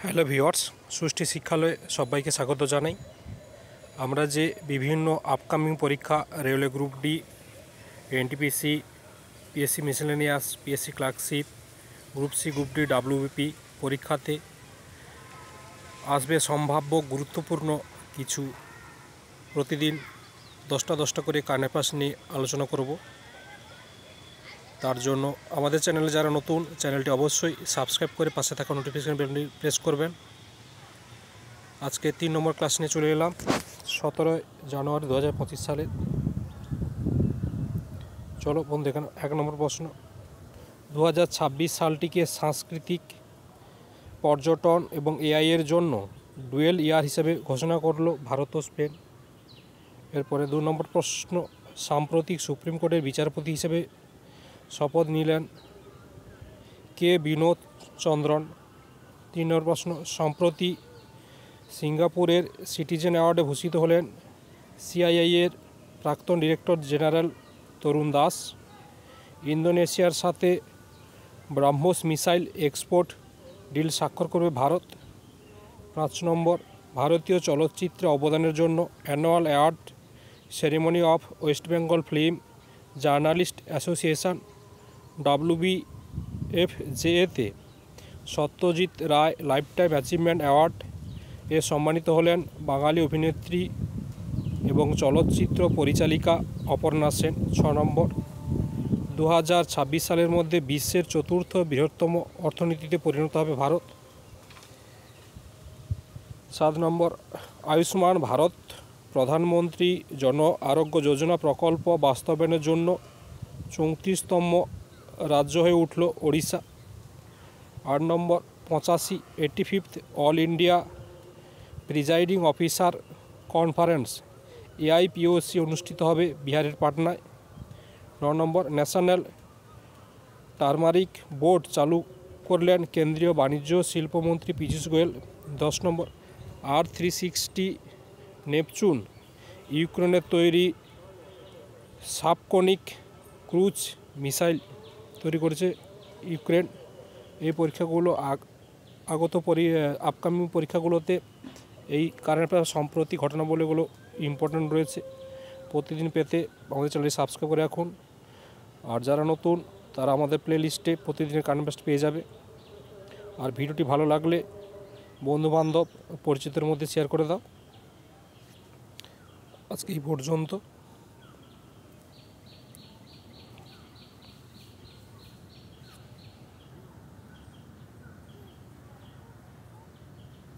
Hello viewers, সুষ্টি শিক্ষালয়ে সবাইকে স্বাগত জানাই। আমরা যে বিভিন্ন আপকামিং পরীক্ষা railway group D, NTPC, PSC miscellaneous, PSC clerkship, group C, group D, WBP পরীক্ষাতে আসবে সম্ভাব্য গুরুত্বপূর্ণ কিছু প্রতিদিন 10টা করে কারেন্ট অ্যাফেয়ার্স নিয়ে আলোচনা করব। তার জন্য আমাদের চ্যানেলে যারা নতুন, চ্যানেলটি অবশ্যই সাবস্ক্রাইব করে পাশে থাকা নোটিফিকেশন বেলটি প্রেস করবেন। আজকে 3 নম্বর ক্লাস নিয়ে চলে এলাম 17 জানুয়ারি 2025 সালে। চলো বন্ধু, দেখেন 1 নম্বর প্রশ্ন। 2026 সালটিকে সাংস্কৃতিক, পর্যটন এবং এআই এর জন্য ডুয়েল ইয়ার হিসেবে ঘোষণা করল ভারত ও স্পেন। এরপরে 2 নম্বর প্রশ্ন। সাম্প্রতিক সুপ্রিম কোর্টের বিচারপতি হিসেবে শপথ নিলেন কে বিনোদ চন্দ্রন। 3 নম্বর প্রশ্ন। সম্প্রতি সিঙ্গাপুরের সিটিজেন অ্যাওয়ার্ডে ভূষিত হলেন সিআইআইয়ের প্রাক্তন ডিরেক্টর জেনারেল তরুণ দাস। ইন্দোনেশিয়ার সাথে ব্রাহ্মোস মিসাইল এক্সপোর্ট ডিল স্বাক্ষর করবে ভারত। 5 নম্বর। ভারতীয় চলচ্চিত্রে অবদানের জন্য annual award ceremony of West Bengal film journalist association WBFJA-তে Satyajit Ray lifetime achievement award এ সম্মানিত হলেন বাঙালি অভিনেত্রী এবং চলচ্চিত্র পরিচালিকা অপর্ণা সেন। 6 নম্বর। 2026 সালের মধ্যে বিশ্বের 4র্থ বৃহত্তম অর্থনীতিতে পরিণত হবে ভারত। 7 নম্বর। আয়ুষ্মান ভারত প্রধানমন্ত্রী জন আরোগ্য যোজনা প্রকল্প বাস্তবায়নের জন্য 34তম রাজ্য হয়ে উঠল ওড়িশা। 8 নম্বর। 85 all India presiding officer conference AIPOC অনুষ্ঠিত হবে বিহারের পাটনায়। 9 নম্বর। ন্যাশনাল টার্মারিক বোর্ড চালু করলেন কেন্দ্রীয় বাণিজ্য শিল্পমন্ত্রী পীযূষ গোয়েল। 10 নম্বর। R360 নেপচুন ইউক্রেনের তৈরি সাবকনিক ক্রুজ মিসাইল তৈরি করেছে ইউক্রেন। এই পরীক্ষাগুলো আপকামিং পরীক্ষাগুলোতে এই কারেন্ট অ্যাফেয়ার্স সম্প্রতি ঘটনাবলীগুলো ইম্পর্ট্যান্ট রয়েছে। প্রতিদিন পেতে আমাদের চ্যানেলটি সাবস্ক্রাইব করে রাখুন। আর যারা নতুন তারা আমাদের প্লে লিস্টে প্রতিদিনের কারেন্ট অ্যাফেয়ার্স পেয়ে যাবে। আর ভিডিওটি ভালো লাগলে বন্ধুবান্ধব পরিচিতদের মধ্যে শেয়ার করে দাও। আজকে এই পর্যন্ত।